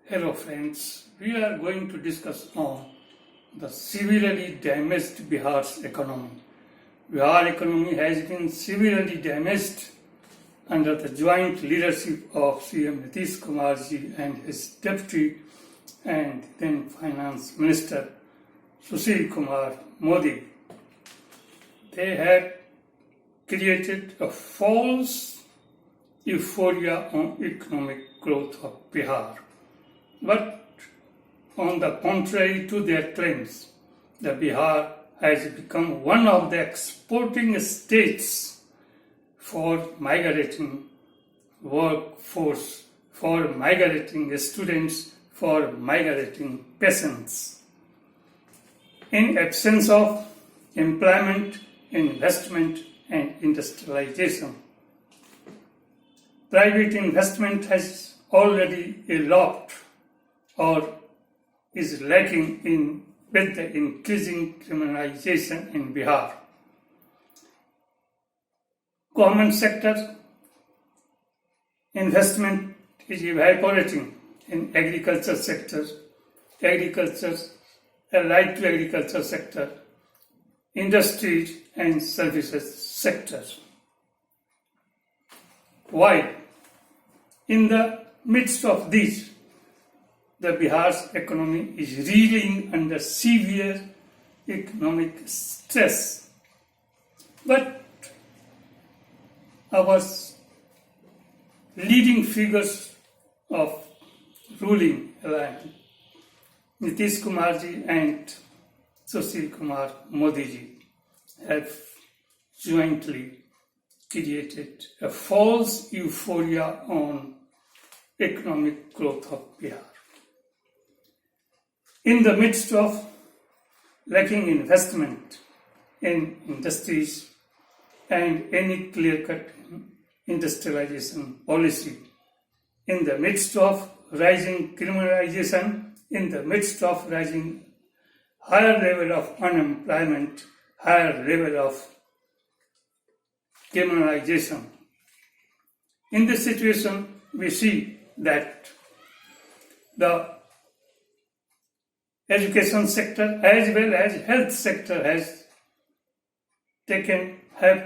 Hello friends, we are going to discuss on the severely damaged Bihar's economy. Bihar economy has been severely damaged under the joint leadership of CM Nitish Kumar ji and his deputy and then finance minister Sushil Kumar Modi. They had created a false euphoria on economic growth of Bihar. But on the contrary to their claims, the Bihar has become one of the exporting states for migrating workforce, for migrating students, for migrating peasants. In absence of employment, investment and industrialization, private investment has already eloped or is lacking with the increasing criminalisation in Bihar. Government sector investment is evaporating in agriculture sector, allied to agriculture sector, industries and services sectors. While in the midst of these, the Bihar's economy is reeling under severe economic stress. But our leading figures of ruling alliance, Nitish Kumar ji and Sushil Kumar Modi ji, have jointly created a false euphoria on economic growth of Bihar. In the midst of lacking investment in industries and any clear-cut industrialization policy, in the midst of rising criminalization, in the midst of rising higher level of unemployment, higher level of criminalization. In this situation, we see that the education sector as well as health sector have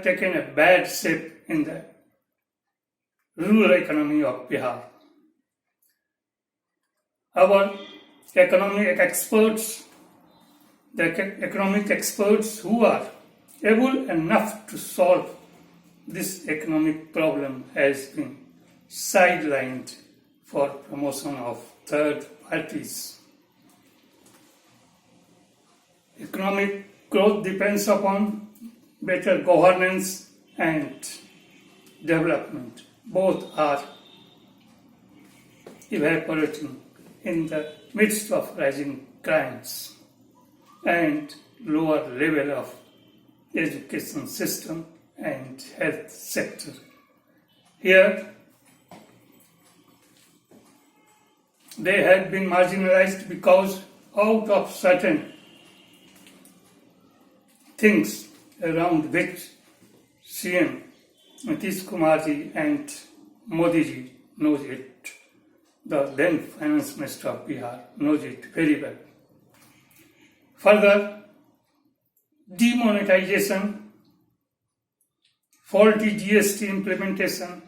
taken a bad shape in the rural economy of Bihar. Our economic experts who are able enough to solve this economic problem has been sidelined for promotion of third parties. Economic growth depends upon better governance and development. Both are evaporating in the midst of rising crimes and lower level of education system and health sector. Here, they have been marginalized because out of certain things around which CM Nitish Kumar ji and Modi ji knows it. The then finance minister of Bihar knows it very well. Further, demonetization, faulty GST implementation,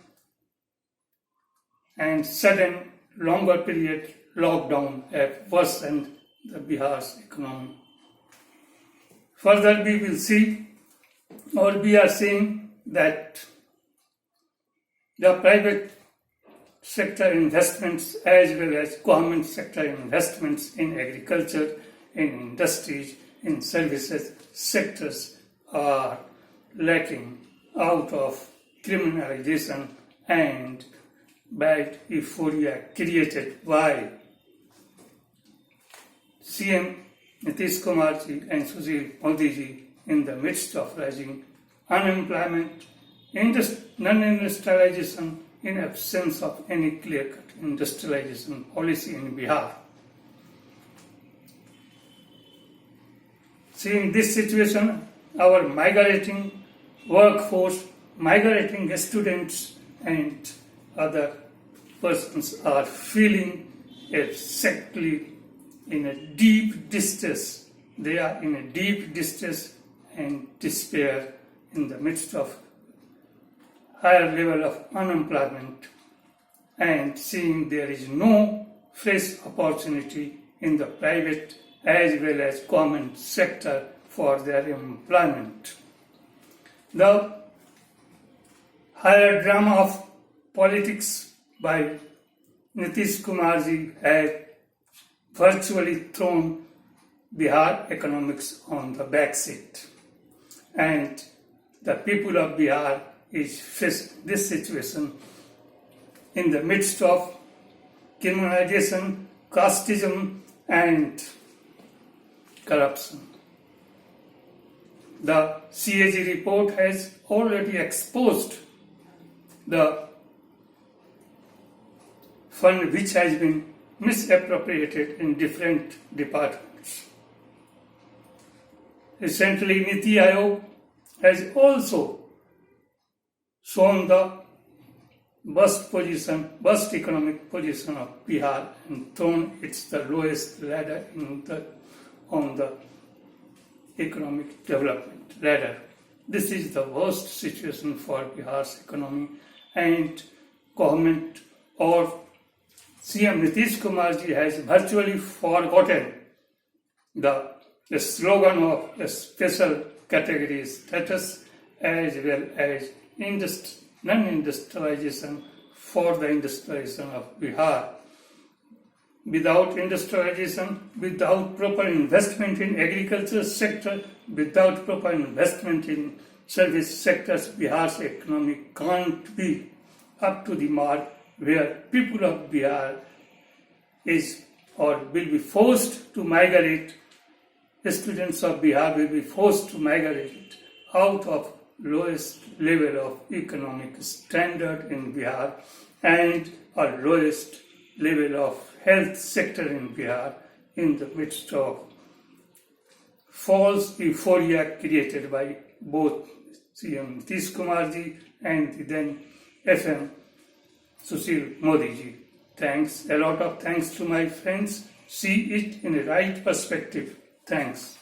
and sudden longer period lockdown have worsened the Bihar's economy. Further, we will see, or we are seeing, that the private sector investments as well as government sector investments in agriculture, in industries, in services sectors are lacking out of criminalization and bad euphoria created by CM Nitish Kumar ji and Sushil Modi ji in the midst of rising unemployment, non-industrialization, in absence of any clear-cut industrialization policy in Bihar. Seeing this situation, our migrating workforce, migrating students and other persons are feeling exactly in a deep distress. They are in a deep distress and despair in the midst of higher level of unemployment and seeing there is no fresh opportunity in the private as well as government sector for their employment. The higher drama of politics by Nitish Kumarji had virtually thrown Bihar economics on the back seat. And the people of Bihar is facing this situation in the midst of criminalisation, casteism and corruption. The CAG report has already exposed the fund which has been misappropriated in different departments. Recently, Niti Aayog has also shown the worst economic position of Bihar and thrown it's the lowest ladder on the economic development ladder. This is the worst situation for Bihar's economy, and government or CM Nitish Kumarji has virtually forgotten the slogan of a special category status as well as non-industrialization for the industrialization of Bihar. Without industrialization, without proper investment in agriculture sector, without proper investment in service sectors, Bihar's economy can't be up to the mark where people of Bihar is or will be forced to migrate. The students of Bihar will be forced to migrate out of lowest level of economic standard in Bihar and a lowest level of health sector in Bihar in the midst of false euphoria created by both CM Nitish Kumarji and the then FM Sushil Modiji. Thanks, a lot of thanks to my friends. See it in a right perspective. Thanks.